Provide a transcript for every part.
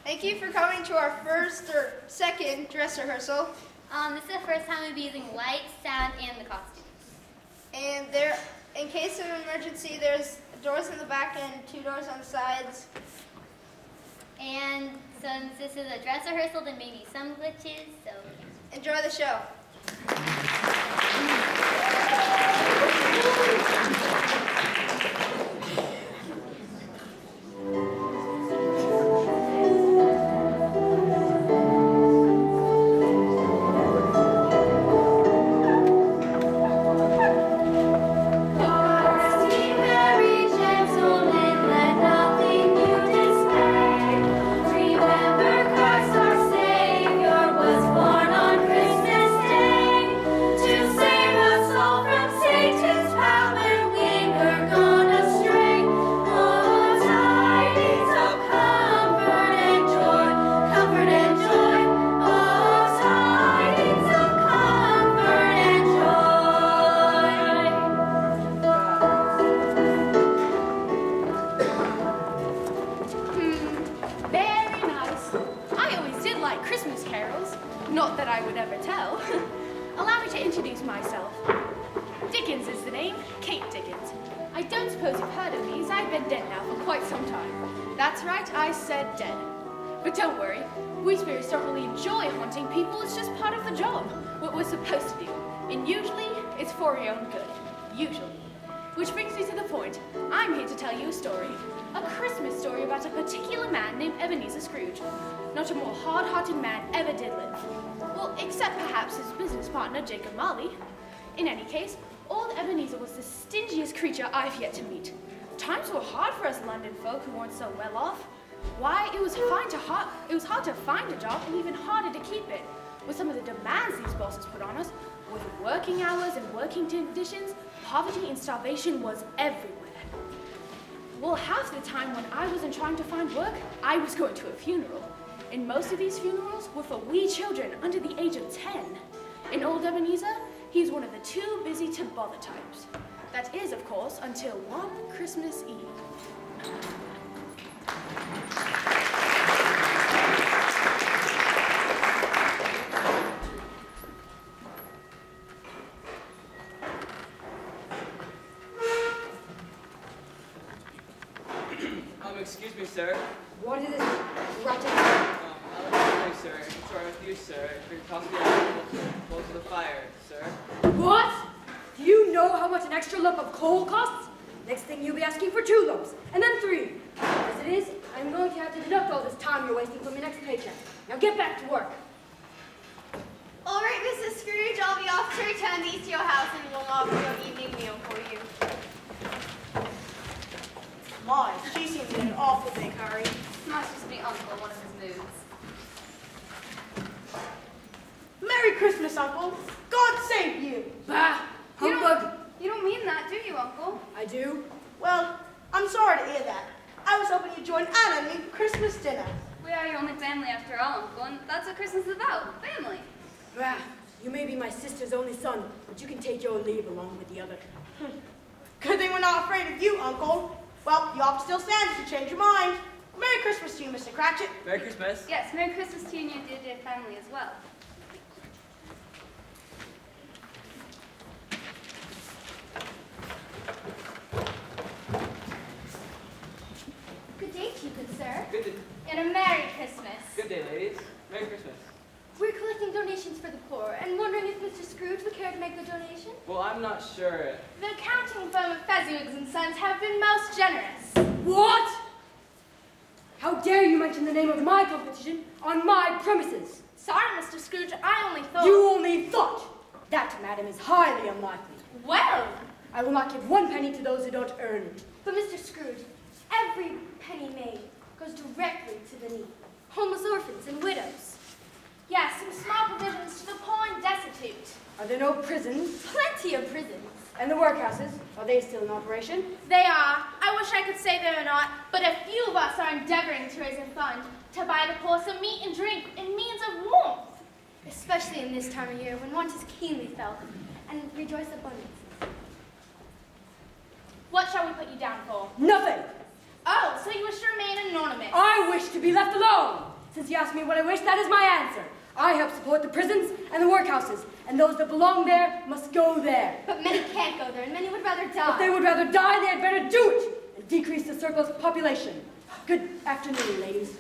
Thank you for coming to our first or second dress rehearsal. This is the first time we'll be using lights, sound, and the costumes. And there, in case of emergency, there's doors in the back and 2 doors on the sides. And since this is a dress rehearsal, there may be some glitches, so enjoy the show. That's right, I said dead. But don't worry, we spirits don't really enjoy haunting people, it's just part of the job, what we're supposed to do. And usually, it's for your own good. Usually. Which brings me to the point. I'm here to tell you a story. A Christmas story about a particular man named Ebenezer Scrooge. Not a more hard-hearted man ever did live. Well, except perhaps his business partner, Jacob Marley. In any case, old Ebenezer was the stingiest creature I've yet to meet. Times were hard for us London folk who weren't so well off. Why, it was hard to find a job and even harder to keep it. With some of the demands these bosses put on us, with working hours and working conditions, poverty and starvation was everywhere. Well, half the time when I wasn't trying to find work, I was going to a funeral. And most of these funerals were for wee children under the age of 10. And old Ebenezer, he's one of the too busy to bother types. That is, of course, until one Christmas Eve. Excuse me, sir. What is this rotten? I'll sir. I'm sorry with you, sir. If you're possibly close to the fire, sir. What? Do you know how much an extra lump of coal costs? Next thing you'll be asking for 2 lumps, and then 3. As it is, I'm going to have to deduct all this time you're wasting from your next paycheck. Now get back to work. All right, Mrs. Scrooge, I'll be off to return these to your house and we'll offer your evening meal for you. My, she seems in an awful big hurry. Must just be Uncle, one of his moods. Merry Christmas, Uncle. God save you. Bah! Humbug! You don't mean that, do you, Uncle? I do. Well, I'm sorry to hear that. I was hoping you'd join Anna and me for Christmas dinner. We are your only family after all, Uncle, and that's what Christmas is about, family. Bah! You may be my sister's only son, but you can take your leave along with the other. Good thing we're not afraid of you, Uncle. Well, the offer still stands if you change your mind. Merry Christmas to you, Mr. Cratchit. Merry Christmas. Yes, Merry Christmas to you and your dear family as well. Good day to you, good sir. Good day. And a Merry Christmas. Good day, ladies. Merry Christmas. We're collecting donations for the poor and wondering if Mr. Scrooge would care to make the donation. Well, I'm not sure. The accounting firm of Fezziwigs and Sons have been most generous. What? How dare you mention the name of my competition on my premises? Sorry, Mr. Scrooge, I only thought... You only thought. That, madam, is highly unlikely. Well... I will not give 1 penny to those who don't earn it. But Mr. Scrooge, every penny made goes directly to the needy. Homeless orphans and widows. Yes, and small provisions to the poor and destitute. Are there no prisons? Plenty of prisons. And the workhouses? Are they still in operation? They are. I wish I could say they are not, but a few of us are endeavoring to raise a fund to buy the poor some meat and drink and means of warmth. Especially in this time of year when want is keenly felt and rejoice abundance. What shall we put you down for? Nothing! Oh, so you wish to remain anonymous. I wish to be left alone! Since you asked me what I wish, that is my answer. I help support the prisons and the workhouses, and those that belong there must go there. But many can't go there, and many would rather die. If they would rather die, they had better do it and decrease the surplus population. Good afternoon, ladies.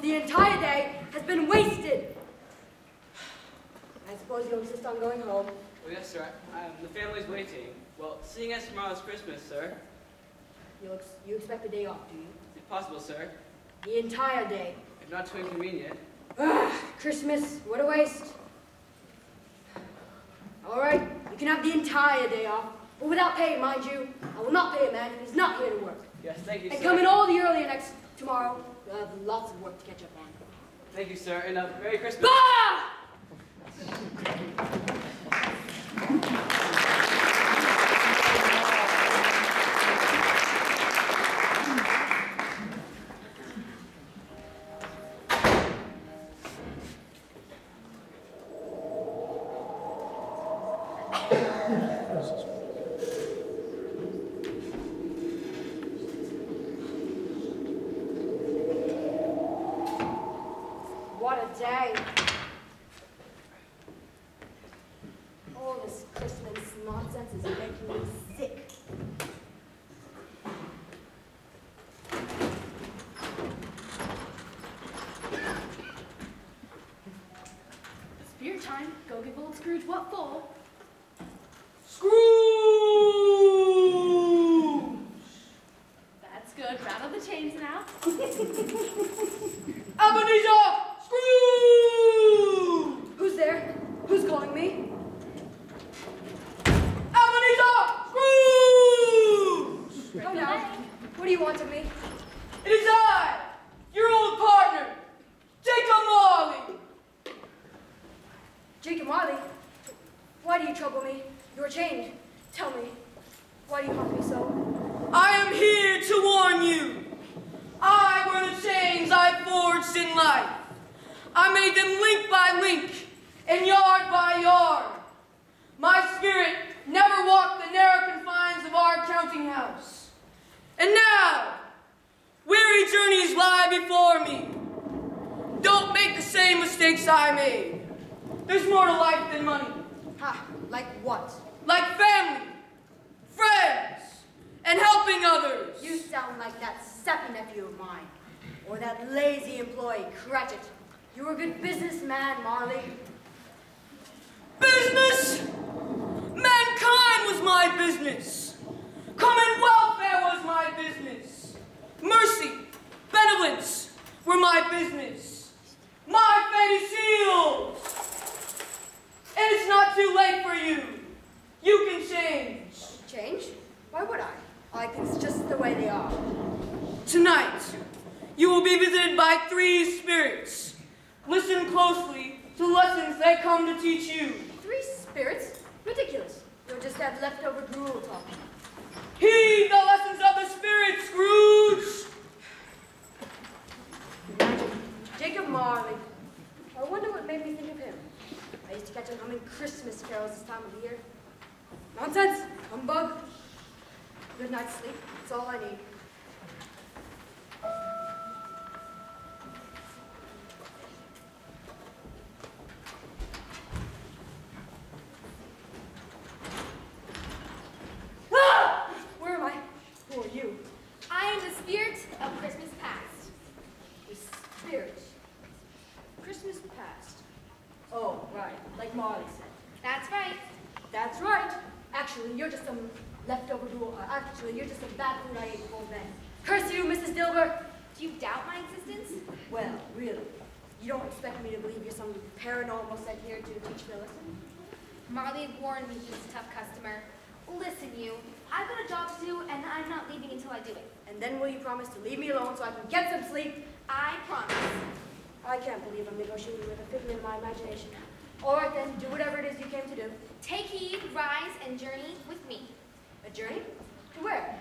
The entire day has been wasted. I suppose you'll insist on going home. Oh, yes, sir. The family's waiting. Well, seeing as tomorrow's Christmas, sir. You expect a day off, do you? Is it possible, sir? The entire day. If not too inconvenient. Christmas, what a waste. All right, you can have the entire day off, but without pay, mind you. I will not pay a man who's not here to work. Yes, thank you, And sir. come in all the earlier tomorrow. We'll have lots of work to catch up on. Thank you, sir, and Merry Christmas. Ah! What a day. All this Christmas nonsense is making me sick. It's beer time. Go give old Scrooge what for. Scrooge! That's good. Rattle the chains now. Ebenezer! Scrooge! Who's there? Who's calling me? Ebenezer! Scrooge! Come now. What do you want of me? It is I, your old partner, Jacob Marley. Jacob Marley? Why do you trouble me? You're chained. Tell me, why do you haunt me so? I am here to warn you. I were the chains I forged in life. I made them link by link and yard by yard. My spirit never walked the narrow confines of our counting house. And now, weary journeys lie before me. Don't make the same mistakes I made. There's more to life than money. Ha, like what? Like family, friends, and helping others. You sound like that sappy nephew of mine. Or that lazy employee, Cratchit. You're a good businessman, Marley. Business? Mankind was my business. Common welfare was my business. Mercy, benevolence were my business. My fate is sealed. And it's not too late for you. You can change. Change? Why would I? I like things just the way they are. Tonight, you will be visited by 3 spirits. Listen closely to lessons they come to teach you. 3 spirits? Ridiculous. You're just that leftover gruel talking. Heed the lessons of the Spirit, Scrooge! Imagine Jacob Marley. I wonder what made me think of him. I used to catch him humming Christmas carols this time of the year. Nonsense. Humbug. Good night's sleep. That's all I need. Ah! Where am I? Who are you? I am the spirit of Christmas past. The spirit. Christmas past. Oh, right. Like Marley said. That's right. That's right. Actually, you're just some leftover gruel. Actually, you're just some bad food I ate before then. Curse you, Mrs. Dilber. Do you doubt my existence? Well, really. You don't expect me to believe you're some paranormal sent here to teach me a lesson? Marley warned me he was a tough customer. Listen, you. I've got a job to do, and I'm not leaving until I do it. And then will you promise to leave me alone so I can get some sleep? I promise. I can't believe I'm negotiating with a figment of my imagination. All right then, do whatever it is you came to do. Take heed, rise, and journey with me. A journey? To where?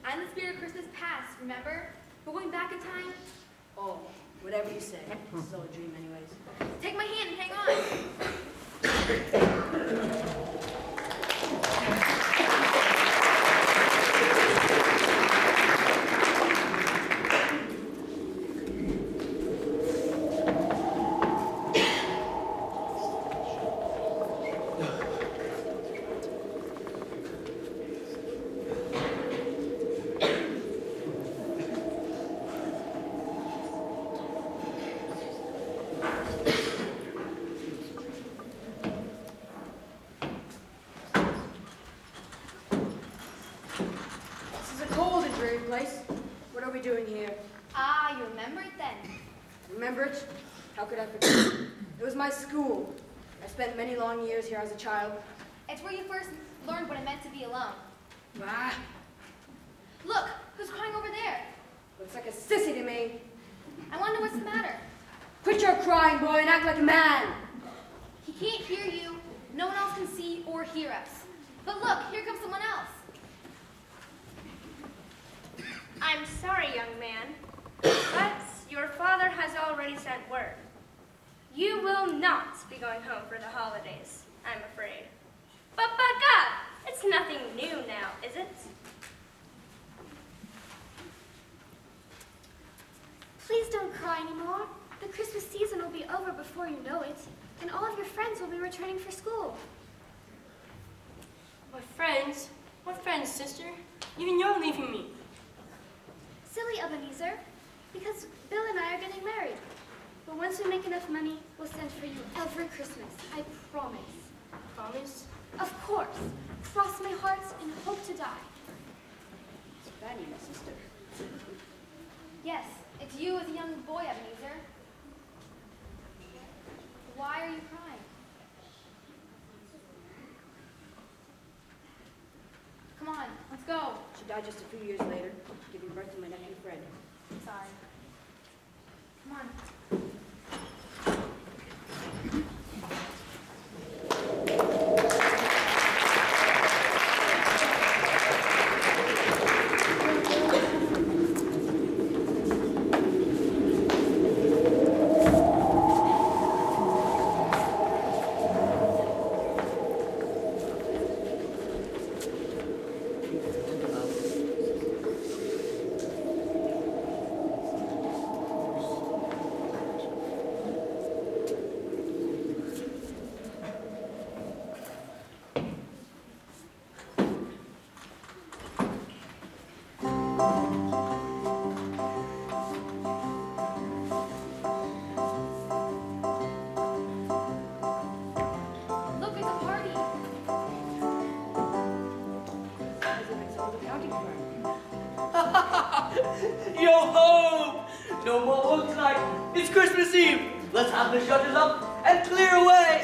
I'm the spirit of Christmas past, remember? We're going back in time. Oh, whatever you say. This is all a dream anyways. Take my hand and hang on. Place. What are we doing here? Ah, you remember it then? Remember it? How could I forget? It was my school. I spent many long years here as a child. It's where you first learned what it meant to be alone. Ah, Look, who's crying over there? looks like a sissy to me. I wonder what's the matter. Quit your crying, boy, and act like a man. He can't hear you. No one else can see or hear us. But look, here comes someone else. I'm sorry, young man, but your father has already sent word. You will not be going home for the holidays, I'm afraid. But by God, it's nothing new now, is it? Please don't cry anymore. The Christmas season will be over before you know it, and all of your friends will be returning for school. My friends? What friends, sister? Even you're leaving me. Silly Ebenezer, because Bill and I are getting married. But once we make enough money, we'll send for you every Christmas. I promise. Promise? Of course. Cross my heart and hope to die. It's Fanny, my sister. Yes, it's you as a young boy, Ebenezer. Why are you crying? Come on, let's go. She died just a few years later, giving birth to my nephew Fred. Sorry. Come on. Look, it's a party. It's all the accounting firm. Yo ho! No more looks like it's Christmas Eve. Let's have the shutters up and clear away.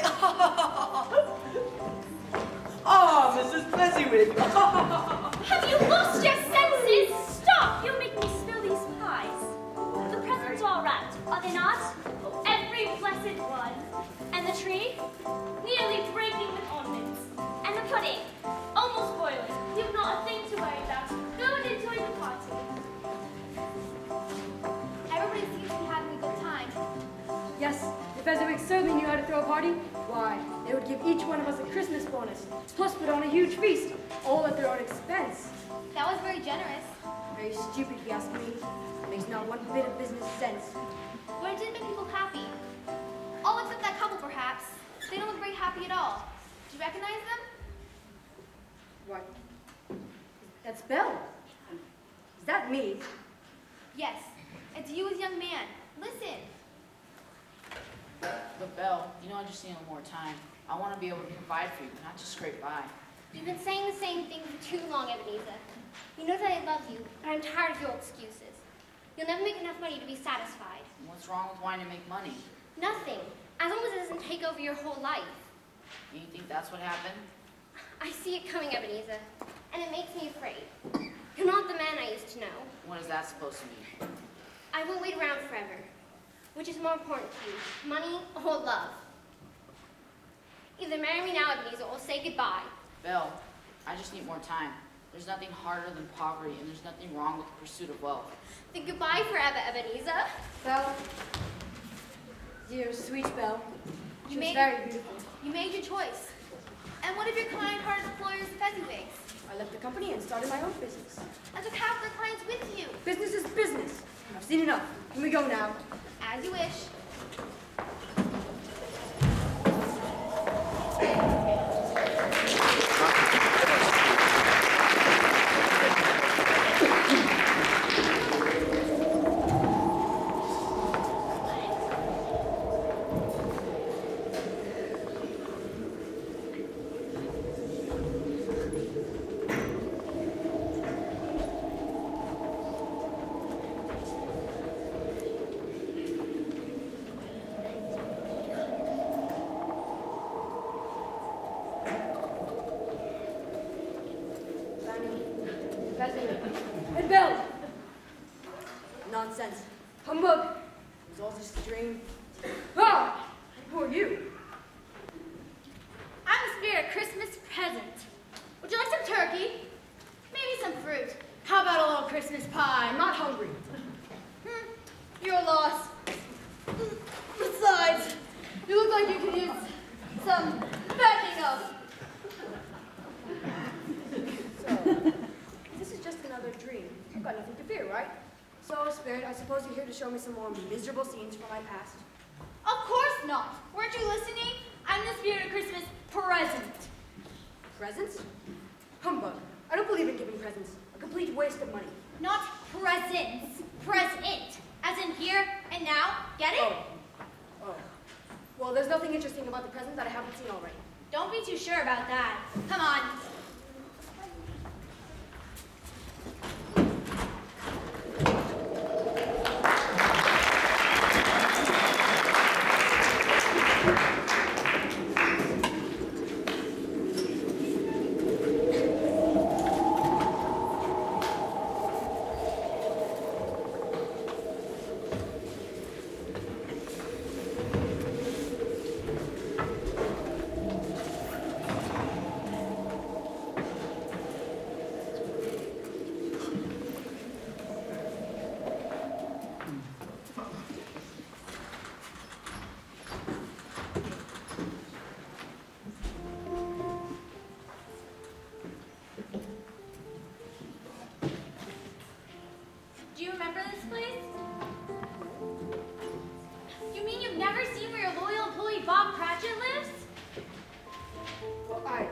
Ah, Mrs. Fezziwig. Have you lost your senses? Stop! You'll make me spill these pies. The presents are all wrapped, are they not? Every blessed one. And the tree? Nearly breaking with ornaments. And the pudding? Almost boiling. You've not a thing to worry about. Go and enjoy the party. Everybody seems to be having a good time. Yes, if Fezziwig certainly knew how to throw a party, why, they would give each one of us a Christmas bonus, plus put on a huge feast, all at their own expense. That was very generous. Very stupid, if you ask me. Makes not one bit of business sense. But it did make people happy. All except that couple, perhaps. They don't look very happy at all. Do you recognize them? What? That's Belle. Is that me? Yes. It's you as young man. Listen. But Belle, you know I just need a little more time. I want to be able to provide for you, not just scrape by. You've been saying the same thing for too long, Ebenezer. You know that I love you, and I'm tired of your excuses. You'll never make enough money to be satisfied. What's wrong with wanting to make money? Nothing, as long as it doesn't take over your whole life. Do you think that's what happened? I see it coming, Ebenezer, and it makes me afraid. You're not the man I used to know. What is that supposed to mean? I won't wait around forever. Which is more important to you, money or love? Either marry me now, Ebenezer, or say goodbye. Belle, I just need more time. There's nothing harder than poverty, and there's nothing wrong with the pursuit of wealth. Then goodbye forever, Ebenezer. Belle, dear sweet Belle, she You was made- very beautiful. You made your choice. And what of your kind-hearted employers, the Fezziwigs? I left the company and started my own business. And took half their clients with you. Business is business. I've seen enough. Can we go now? As you wish. Hey, Belle! Nonsense. Humbug. It was all just a dream. Ah! Who are you? I'm the spirit of Christmas present. Would you like some turkey? Maybe some fruit. How about a little Christmas pie? I'm not hungry. You're lost. Besides, you look like you could use some backing up. So, this is just another dream. I've got nothing to fear, right? So, Spirit, I suppose you're here to show me some more miserable scenes from my past. Of course not. Weren't you listening? I'm the spirit of Christmas present. Presents? Humbug. I don't believe in giving presents. A complete waste of money. Not presents. Present. As in here and now. Get it? Oh. Well, there's nothing interesting about the present that I haven't seen already. Don't be too sure about that. Come on. Do you remember this place? You mean you've never seen where your loyal employee Bob Cratchit lives? Well, I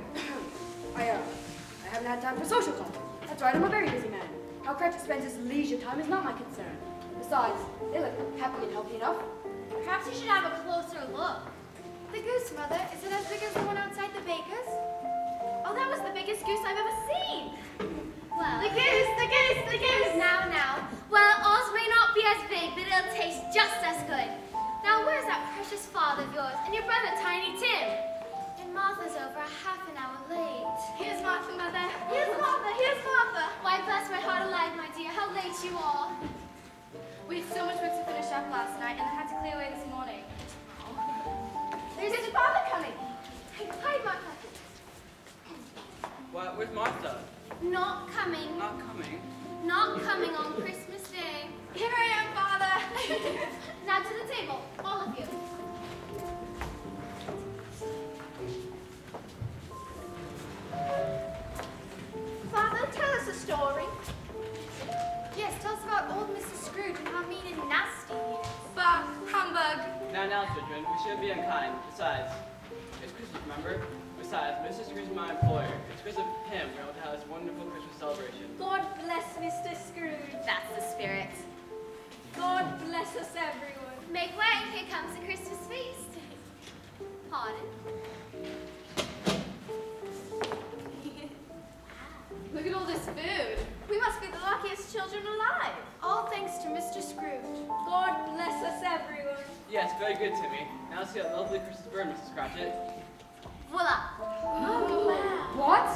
haven't had time for social calls. That's right, I'm a very busy man. How Cratchit spends his leisure time is not my concern. Besides, they look happy and healthy enough. Perhaps you should have a closer look. The goose, Mother, is it as big as the one outside the baker's? Oh, that was the biggest goose I've ever seen. Well, The goose, the goose, the goose! now. Well, ours may not be as big, but it'll taste just as good. Now, where's that precious father of yours and your brother, Tiny Tim? And Martha's over a half an hour late. Here's Martha, Mother. Here's Martha, here's Martha. Why, bless my heart alive, my dear, how late you are. We had so much work to finish up last night and I had to clear away this morning. There's his father coming. Hide, Martha. What? Where's Martha? Not coming. Not coming. Not coming on Christmas Day. Here I am, Father. Now to the table, all of you. Father, tell us a story. Yes, tell us about old Mrs. Scrooge and how mean and nasty he is. Bah, humbug. Now, children, we shouldn't be unkind. Besides, it's Christmas, remember? Besides, Mr. Scrooge is my employer. It's because of him we're able to have this wonderful Christmas celebration. God bless Mr. Scrooge. That's the spirit. God bless us everyone. Make way, here comes the Christmas feast. Pardon? Look at all this food. We must be the luckiest children alive. All thanks to Mr. Scrooge. God bless us, everyone. Yes, very good, Timmy. Now let's see that lovely Christmas bird, Mrs. Cratchit. Voila. What?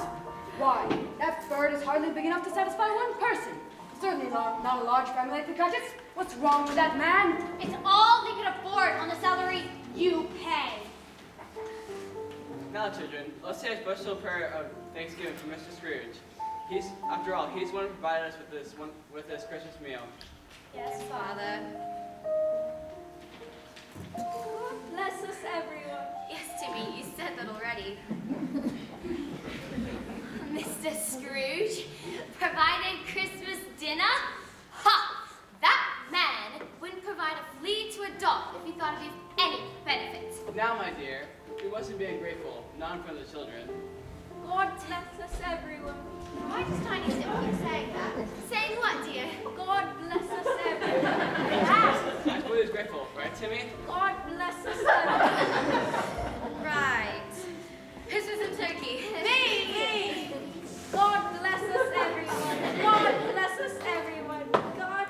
Why? That bird is hardly big enough to satisfy one person. Certainly not a large family like the Cratchits. What's wrong with that man? It's all they can afford on the salary you pay. Now, children, let's say a special prayer of thanksgiving for Mr. Scrooge. After all, he's the one who provided us with this Christmas meal. Yes, Father. God bless us, everyone. Yes, Timmy, you said that already. Mr. Scrooge provided Christmas dinner? Ha! That man wouldn't provide a flea to a dog if he thought it gave any benefits. Now, my dear, we mustn't be ungrateful, not in front of the children. God bless us, everyone. Why does Tiny Tim keep saying that? Saying what, dear? God bless us, everyone. I suppose he's grateful, right, Timmy? God bless us, everyone. Right. Christmas and turkey. Me! God bless us, everyone. God bless us, everyone. God.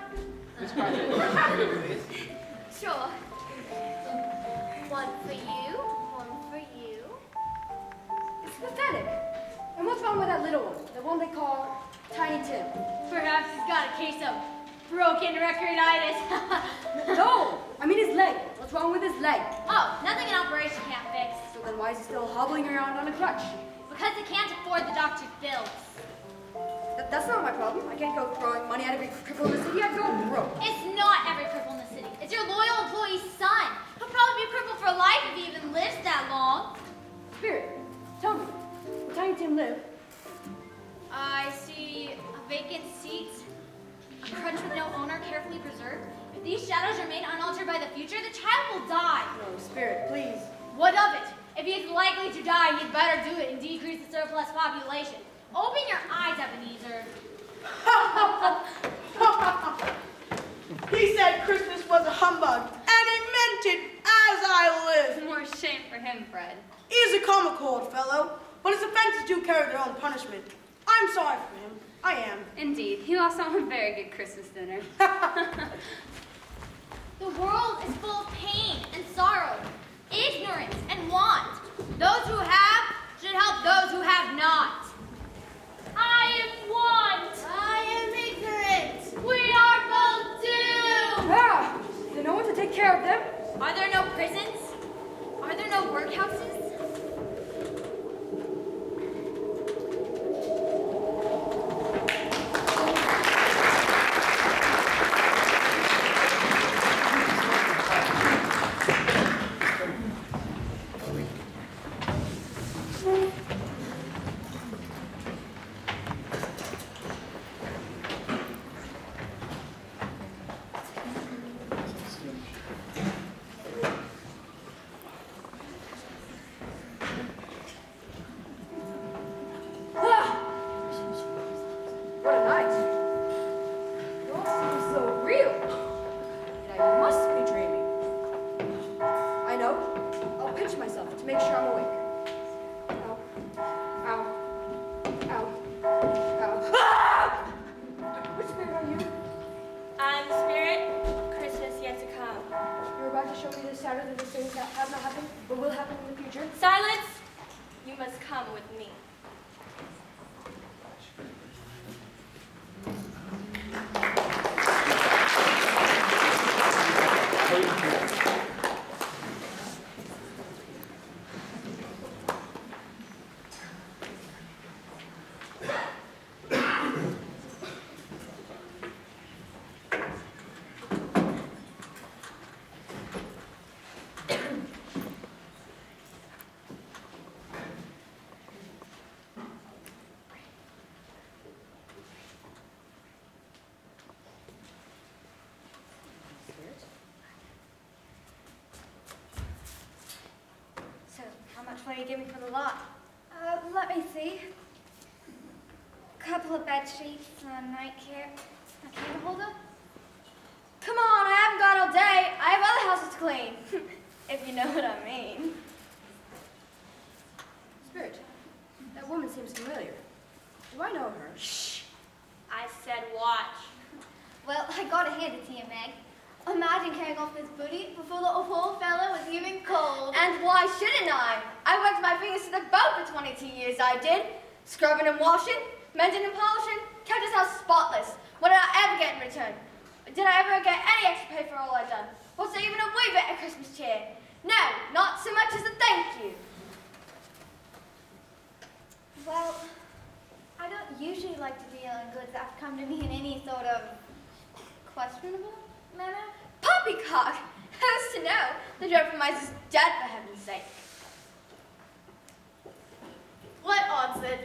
Miss Cratchit, food, please. Sure. One for you, one for you. It's pathetic. And what's wrong with that little one? The one they call Tiny Tim? Perhaps he's got a case of broken recorditis. No! I mean his leg. What's wrong with his leg? Oh, nothing an operation can't fix. So then why is he still hobbling around on a crutch? Because they can't afford the doctor's bills. That's not my problem. I can't go throwing money at every cripple in the city. I'd go broke. It's not every cripple in the city. It's your loyal employee's son. He'll probably be a cripple for life if he even lives that long. Spirit, tell me, where Tiny Tim live? I see a vacant seat, a crutch with no owner carefully preserved. If these shadows remain unaltered by the future, the child will die. No, Spirit, please. What of it? If he is likely to die, you'd better do it and decrease the surplus population. Open your eyes, Ebenezer. He said Christmas was a humbug, and he meant it as I live. More shame for him, Fred. He is a comical old fellow, but his offenses do carry their own punishment. I'm sorry for him. I am. Indeed, he lost on a very good Christmas dinner. The world is full of pain and sorrow, ignorance and want. Those who have should help those who have not. I am want. I am ignorant. We are both doomed. Ah! Is there no one to take care of them? Are there no prisons? Are there no workhouses? What a night. It all seems so real. And I must be dreaming. I know. I'll pinch myself to make sure I'm awake. Ow. Ow. Ow. Ow. Ah! Which spirit are you? I'm Spirit, Christmas yet to come. You're about to show me the shadows of the things that have not happened, but will happen in the future. Silence! You must come with me. So, how much will you give me for the lot? Let me see. Couple of bed sheets, a nightcap, a candle holder. Come on, I haven't got all day. I have other houses to clean. If you know what I mean. Spirit, that woman seems familiar. Do I know her? his booty before the poor fellow was even cold. And why shouldn't I? I worked my fingers to the bone for 22 years, I did. Scrubbing and washing, mending and polishing, kept his house spotless. What did I ever get in return? Did I ever get any extra pay for all I'd done? Was there even a wee bit of Christmas cheer? No, not so much as a thank you. Well, I don't usually like to deal in goods that come to me in any sort of questionable manner. Poppycock! Who's to know? The dreadful mice is dead, for heaven's sake. What odds then?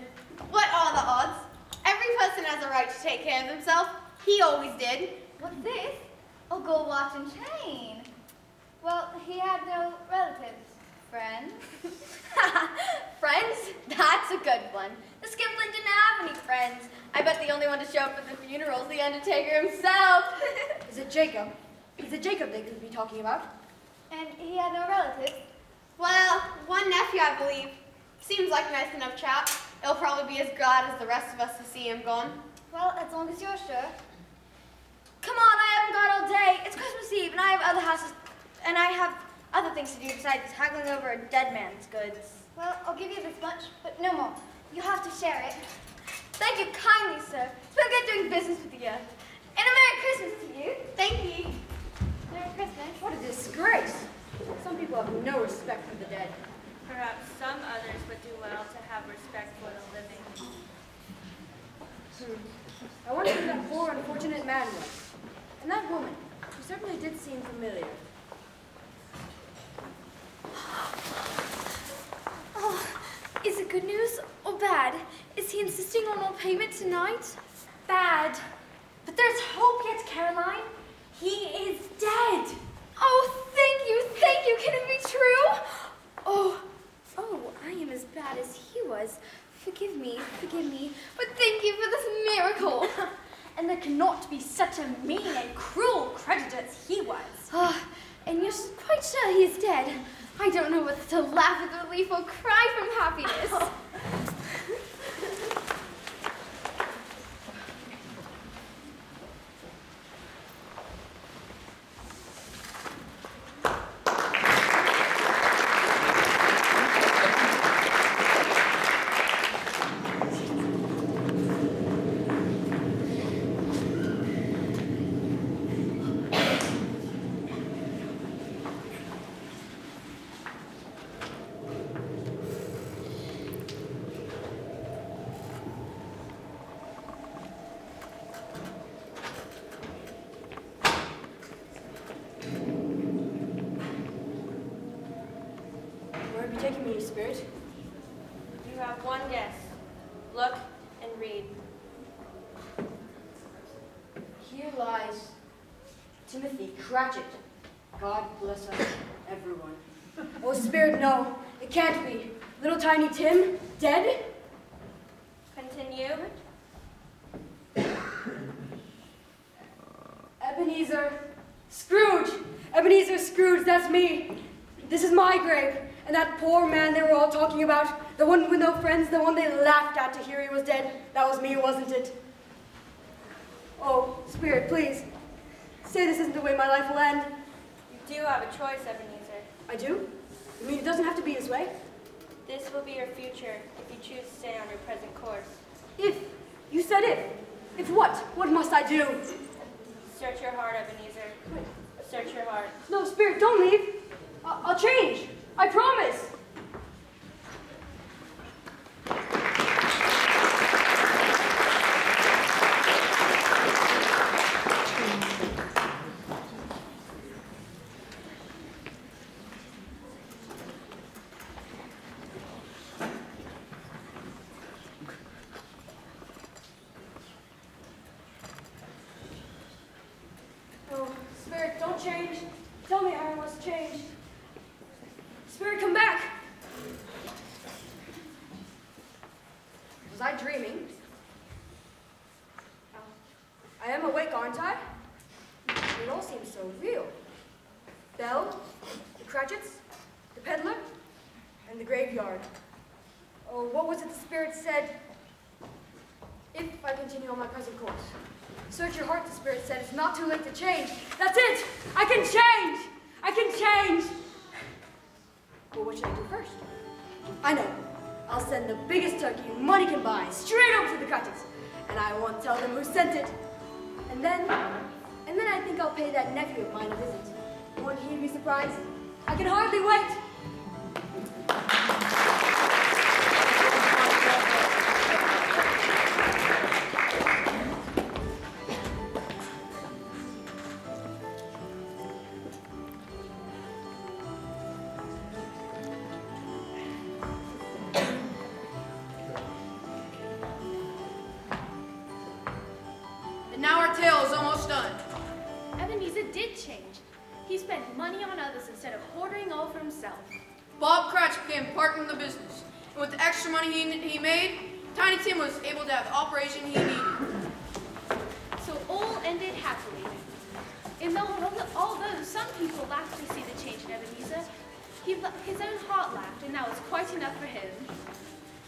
What are the odds? Every person has a right to take care of himself. He always did. What's this? A gold watch and chain. Well, he had no relatives. Friends? Friends? That's a good one. The Skipling didn't have any friends. I bet the only one to show up at the funeral's the Undertaker himself. Is it Jacob? Is it Jacob they could be talking about? And he had no relatives. Well, one nephew, I believe. Seems like a nice enough chap. He'll probably be as glad as the rest of us to see him gone. Well, as long as you're sure. Come on, I haven't got all day. It's Christmas Eve, and I have other houses, and I have other things to do besides haggling over a dead man's goods. Well, I'll give you this much, but no more. You have to share it. Thank you kindly, sir. It's been good doing business with you. And a Merry Christmas to you. Thank you. Merry Christmas. What a disgrace. Some people have no respect for the dead. Perhaps some others would do well to have respect for the living. I wonder who that poor, unfortunate man was. And that woman, she certainly did seem familiar. Oh, is it good news or bad? Is he insisting on all payment tonight? Bad. But there's hope yet, Caroline. He is dead. Oh, thank you, thank you. Can it be true? Oh, I am as bad as he was. Forgive me, but thank you for this miracle. And there cannot be such a mean and cruel creditor as he was. And you're quite sure he is dead? I don't know whether to laugh with relief or cry from happiness. Taking me, Spirit. You have one guess. Look and read. Here lies Timothy Cratchit. God bless us, everyone. Oh, Spirit, no. It can't be. Little tiny Tim, dead? Continue. Ebenezer Scrooge. Ebenezer Scrooge, that's me. This is my grave. And that poor man they were all talking about, the one with no friends, the one they laughed at to hear he was dead, that was me, wasn't it? Oh, Spirit, please, say this isn't the way my life will end. You do have a choice, Ebenezer. I do? You mean it doesn't have to be this way? This will be your future if you choose to stay on your present course. If? You said if. If what? What must I do? Search your heart, Ebenezer. Search your heart. No, Spirit, don't leave. I'll change. I promise. Oh, Spirit, don't change. Tell me how I must change. Spirit, come back! Was I dreaming? I am awake, aren't I? It all seems so real. Belle, the Cratchits, the peddler, and the graveyard. Oh, what was it the Spirit said? If I continue on my present course. Search your heart, the Spirit said. It's not too late to change. That's it! I can change! I can change! Well, what should I do first? I know. I'll send the biggest turkey money can buy straight over to the Cutters. And I won't tell them who sent it. And then I think I'll pay that nephew of mine a visit. Won't he be surprised? I can hardly wait. And now our tale is almost done. Ebenezer did change. He spent money on others instead of hoarding all for himself. Bob Cratch began partnering in the business. And with the extra money he made, Tiny Tim was able to have the operation he needed. So all ended happily. And although some people laughed to see the change in Ebenezer, his own heart laughed, and that was quite enough for him.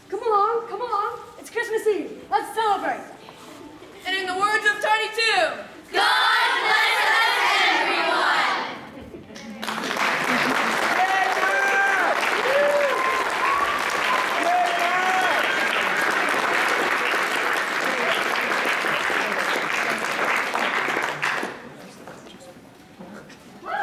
Come along. It's Christmas Eve. Let's celebrate. And in the words of Tiny Tim, God bless us, everyone! Woo!